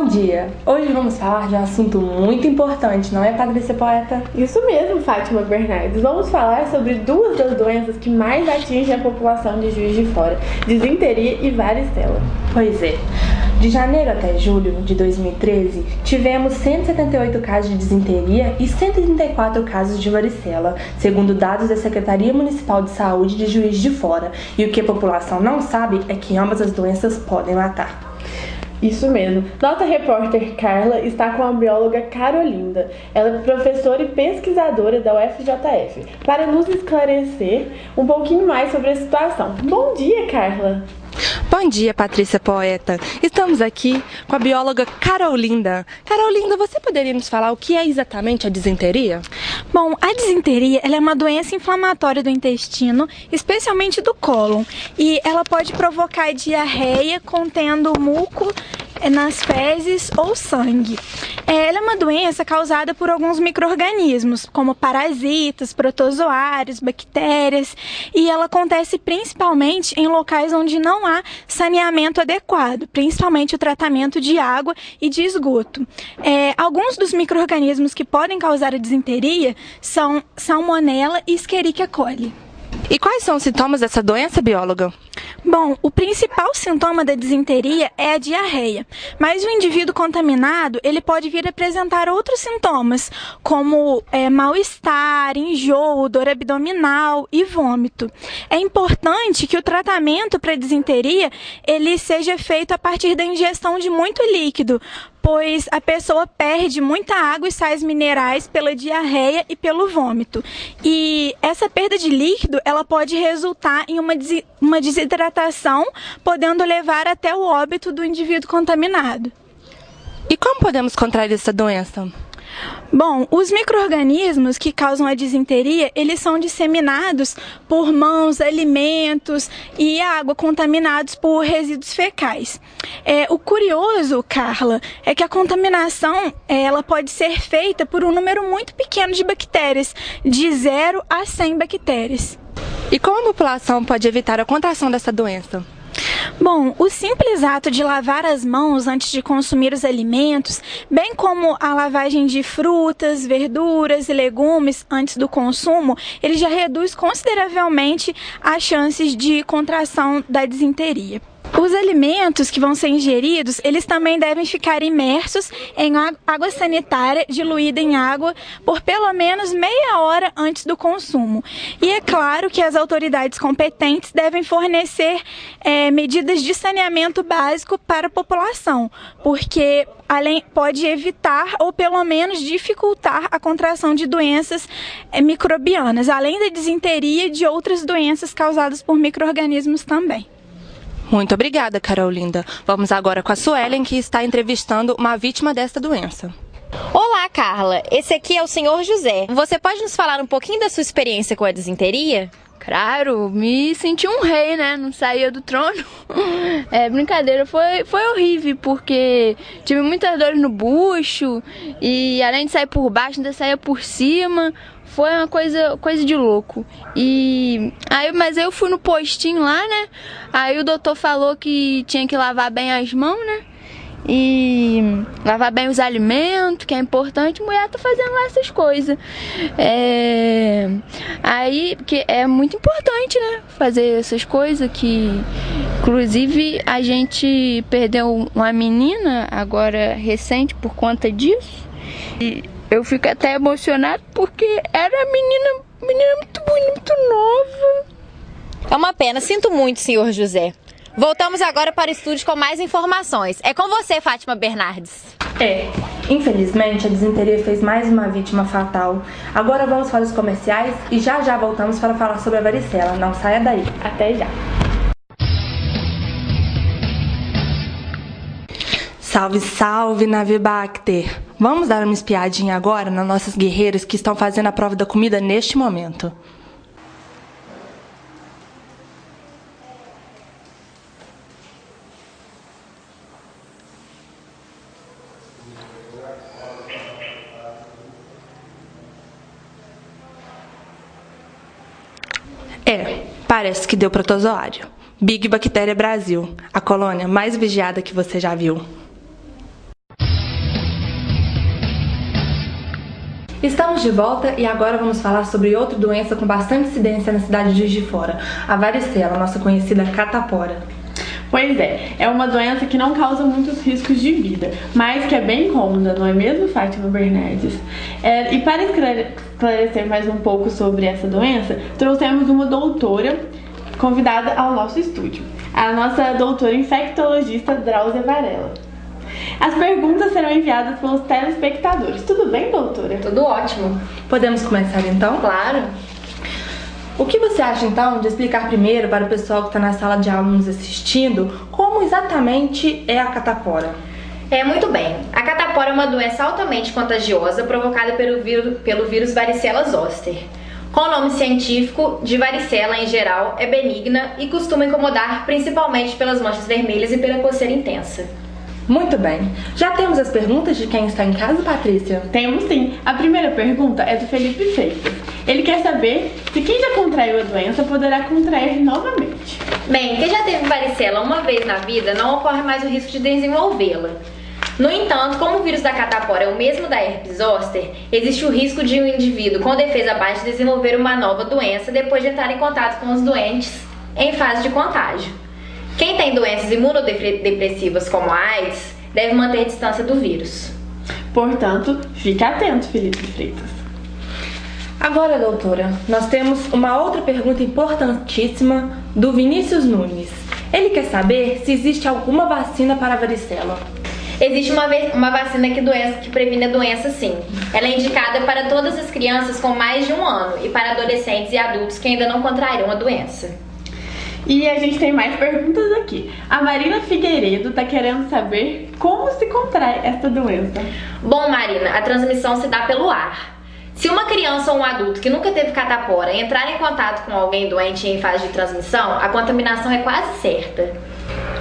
dia! Hoje vamos falar de um assunto muito importante, não é, Patrícia Poeta? Isso mesmo, Fátima Bernardes. Vamos falar sobre duas das doenças que mais atingem a população de Juiz de Fora: disenteria e varicela. Pois é. De janeiro até julho de 2013, tivemos 178 casos de disenteria e 134 casos de varicela, segundo dados da Secretaria Municipal de Saúde de Juiz de Fora. E o que a população não sabe é que ambas as doenças podem matar. Isso mesmo. Nossa repórter Carla está com a bióloga Carolinda. Ela é professora e pesquisadora da UFJF, para nos esclarecer um pouquinho mais sobre a situação. Bom dia, Carla! Bom dia, Patrícia Poeta. Estamos aqui com a bióloga Carolinda. Carolinda, você poderia nos falar o que é exatamente a disenteria? Bom, a disenteria ela é uma doença inflamatória do intestino, especialmente do cólon, e ela pode provocar diarreia contendo muco nas fezes ou sangue. Ela é uma doença causada por alguns micro-organismos, como parasitas, protozoários, bactérias, e ela acontece principalmente em locais onde não há saneamento adequado, principalmente o tratamento de água e de esgoto. Alguns dos micro-organismos que podem causar a disenteria são Salmonella e Escherichia coli. E quais são os sintomas dessa doença, bióloga? Bom, o principal sintoma da disenteria é a diarreia, mas o indivíduo contaminado ele pode vir a apresentar outros sintomas, como mal-estar, enjoo, dor abdominal e vômito. É importante que o tratamento para a disenteria ele seja feito a partir da ingestão de muito líquido, pois a pessoa perde muita água e sais minerais pela diarreia e pelo vômito. E essa perda de líquido, ela pode resultar em uma desidratação, podendo levar até o óbito do indivíduo contaminado. E como podemos contrair essa doença? Bom, os micro-organismos que causam a disenteria, eles são disseminados por mãos, alimentos e água contaminados por resíduos fecais. O curioso, Carla, é que a contaminação ela pode ser feita por um número muito pequeno de bactérias, de 0 a 100 bactérias. E como a população pode evitar a contração dessa doença? Bom, o simples ato de lavar as mãos antes de consumir os alimentos, bem como a lavagem de frutas, verduras e legumes antes do consumo, ele já reduz consideravelmente as chances de contração da disenteria. Os alimentos que vão ser ingeridos, eles também devem ficar imersos em água sanitária diluída em água por pelo menos meia hora antes do consumo. E é claro que as autoridades competentes devem fornecer medidas de saneamento básico para a população, porque pode evitar ou pelo menos dificultar a contração de doenças microbianas, além da disenteria e de outras doenças causadas por micro-organismos também. Muito obrigada, Carolinda. Vamos agora com a Suelen, que está entrevistando uma vítima desta doença. Olá, Carla. Esse aqui é o senhor José. Você pode nos falar um pouquinho da sua experiência com a disenteria? Claro, me senti um rei, né? Não saía do trono. Brincadeira, foi horrível, porque tive muitas dores no bucho e além de sair por baixo, ainda saía por cima. Foi uma coisa de louco. Mas eu fui no postinho lá, né? Aí o doutor falou que tinha que lavar bem as mãos, né? E lavar bem os alimentos, que é importante. Mulher tá fazendo lá essas coisas. Porque é muito importante, né? Fazer essas coisas que... Inclusive, a gente perdeu uma menina agora recente por conta disso. E eu fico até emocionada porque era menina muito bonita, muito nova. É uma pena, sinto muito, senhor José. Voltamos agora para o estúdio com mais informações. É com você, Fátima Bernardes. Infelizmente a disenteria fez mais uma vítima fatal. Agora vamos para os comerciais e já voltamos para falar sobre a varicela. Não saia daí. Até já. Salve, salve, Navibacter! Vamos dar uma espiadinha agora nas nossas guerreiras que estão fazendo a prova da comida neste momento. Parece que deu protozoário. Big Bactéria Brasil, a colônia mais vigiada que você já viu. Estamos de volta e agora vamos falar sobre outra doença com bastante incidência na cidade de Juiz de Fora, a varicela, nossa conhecida catapora. Pois é uma doença que não causa muitos riscos de vida, mas que é bem incômoda, não é mesmo, Fátima Bernardes? E para esclarecer mais um pouco sobre essa doença, trouxemos uma doutora convidada ao nosso estúdio, a nossa doutora infectologista Drauzia Varela. As perguntas serão enviadas pelos telespectadores. Tudo bem, doutora? Tudo ótimo. Podemos começar então? Claro. O que você acha então de explicar primeiro para o pessoal que está na sala de aula nos assistindo como exatamente é a catapora? Muito bem. A catapora é uma doença altamente contagiosa provocada pelo vírus varicela zoster. Com o nome científico de varicela em geral, é benigna e costuma incomodar principalmente pelas manchas vermelhas e pela coceira intensa. Muito bem. Já temos as perguntas de quem está em casa, Patrícia? Temos sim. A primeira pergunta é do Felipe Freitas. Ele quer saber se quem já contraiu a doença poderá contrair novamente. Bem, quem já teve varicela uma vez na vida não ocorre mais o risco de desenvolvê-la. No entanto, como o vírus da catapora é o mesmo da herpes zoster, existe o risco de um indivíduo com defesa baixa desenvolver uma nova doença depois de entrar em contato com os doentes em fase de contágio. Quem tem doenças imunodepressivas como a AIDS deve manter distância do vírus. Portanto, fique atento, Felipe Freitas. Agora, doutora, nós temos uma outra pergunta importantíssima do Vinícius Nunes. Ele quer saber se existe alguma vacina para a varicela. Existe uma vacina que previne a doença, sim. Ela é indicada para todas as crianças com mais de 1 ano e para adolescentes e adultos que ainda não contraíram a doença. E a gente tem mais perguntas aqui. A Marina Figueiredo está querendo saber como se contrai esta doença. Bom, Marina, a transmissão se dá pelo ar. Se uma criança ou um adulto que nunca teve catapora entrar em contato com alguém doente em fase de transmissão, a contaminação é quase certa.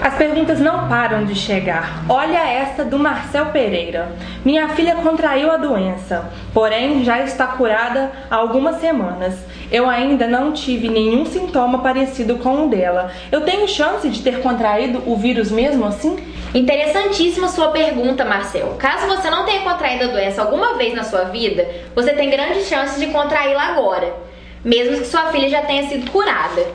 As perguntas não param de chegar. Olha essa do Marcel Pereira. Minha filha contraiu a doença, porém já está curada há algumas semanas. Eu ainda não tive nenhum sintoma parecido com o dela. Eu tenho chance de ter contraído o vírus mesmo assim? Interessantíssima sua pergunta, Marcel. Caso você não tenha contraído a doença alguma vez na sua vida, você tem grandes chances de contraí-la agora, mesmo que sua filha já tenha sido curada.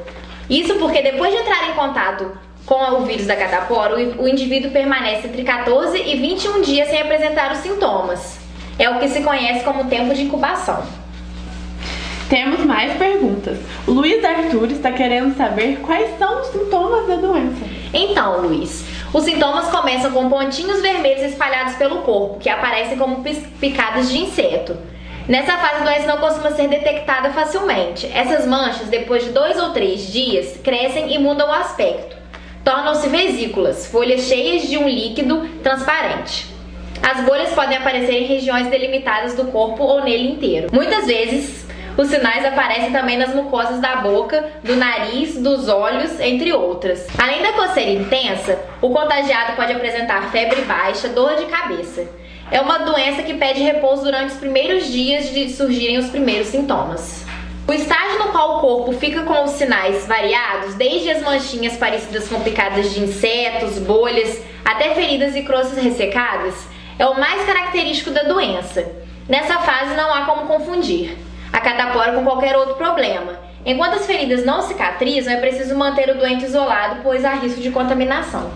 Isso porque depois de entrar em contato com o vírus da catapora, o indivíduo permanece entre 14 e 21 dias sem apresentar os sintomas. É o que se conhece como tempo de incubação. Temos mais perguntas. O Luiz Arthur está querendo saber quais são os sintomas da doença. Então, Luiz, os sintomas começam com pontinhos vermelhos espalhados pelo corpo, que aparecem como picadas de inseto. Nessa fase, a doença não costuma ser detectada facilmente. Essas manchas, depois de 2 ou 3 dias, crescem e mudam o aspecto. Tornam-se vesículas, folhas cheias de um líquido transparente. As bolhas podem aparecer em regiões delimitadas do corpo ou nele inteiro. Muitas vezes, os sinais aparecem também nas mucosas da boca, do nariz, dos olhos, entre outras. Além da coceira intensa, o contagiado pode apresentar febre baixa, dor de cabeça. É uma doença que pede repouso durante os primeiros dias de surgirem os primeiros sintomas. O estágio no qual o corpo fica com os sinais variados, desde as manchinhas parecidas com picadas de insetos, bolhas, até feridas e croças ressecadas, é o mais característico da doença. Nessa fase não há como confundir a catapora com qualquer outro problema. Enquanto as feridas não cicatrizam, é preciso manter o doente isolado, pois há risco de contaminação.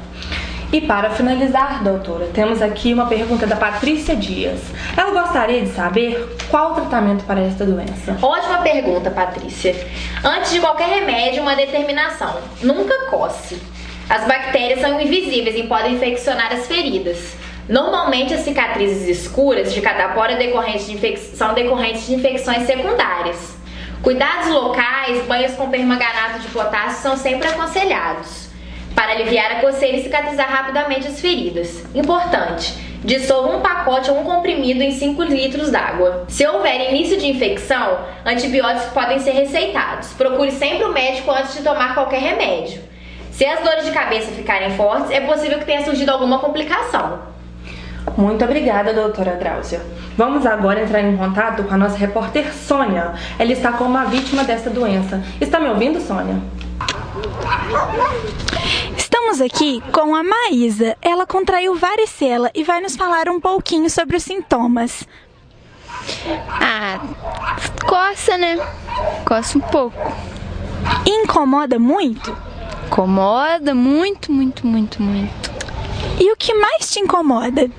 E para finalizar, doutora, temos aqui uma pergunta da Patrícia Dias. Ela gostaria de saber qual o tratamento para esta doença. Ótima pergunta, Patrícia. Antes de qualquer remédio, uma determinação: nunca coce. As bactérias são invisíveis e podem infeccionar as feridas. Normalmente, as cicatrizes escuras de catapora são decorrentes de infecções secundárias. Cuidados locais, banhos com permanganato de potássio são sempre aconselhados para aliviar a coceira e cicatrizar rapidamente as feridas. Importante: dissolva um pacote ou um comprimido em 5 litros d'água. Se houver início de infecção, antibióticos podem ser receitados. Procure sempre o médico antes de tomar qualquer remédio. Se as dores de cabeça ficarem fortes, é possível que tenha surgido alguma complicação. Muito obrigada, doutora Drauzia. Vamos agora entrar em contato com a nossa repórter Sônia. Ela está com uma vítima dessa doença. Está me ouvindo, Sônia? Estamos aqui com a Maísa. Ela contraiu varicela e vai nos falar um pouquinho sobre os sintomas. Ah, coça, né? Coça um pouco. Incomoda muito? Incomoda muito, muito, muito, muito. E o que mais te incomoda?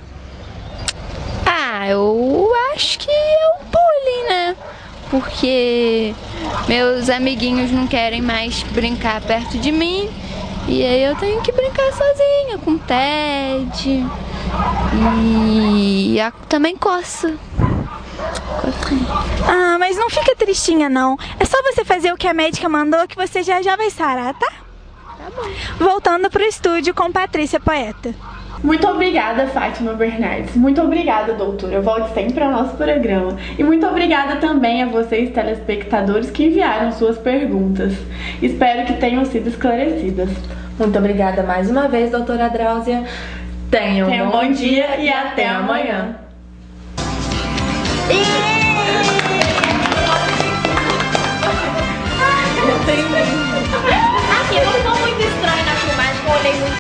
Ah, eu acho que é o bullying, né? Porque meus amiguinhos não querem mais brincar perto de mim. E aí eu tenho que brincar sozinha, com o Ted. E também coça. Ah, mas não fica tristinha não. É só você fazer o que a médica mandou que você já vai sarar, tá? Tá bom. Voltando pro estúdio com Patrícia Poeta. Muito obrigada, Fátima Bernardes. Muito obrigada, doutora. Volte sempre ao nosso programa. E muito obrigada também a vocês, telespectadores, que enviaram suas perguntas. Espero que tenham sido esclarecidas. Muito obrigada mais uma vez, doutora Dráuzia. Tenha um bom dia e até amanhã. E...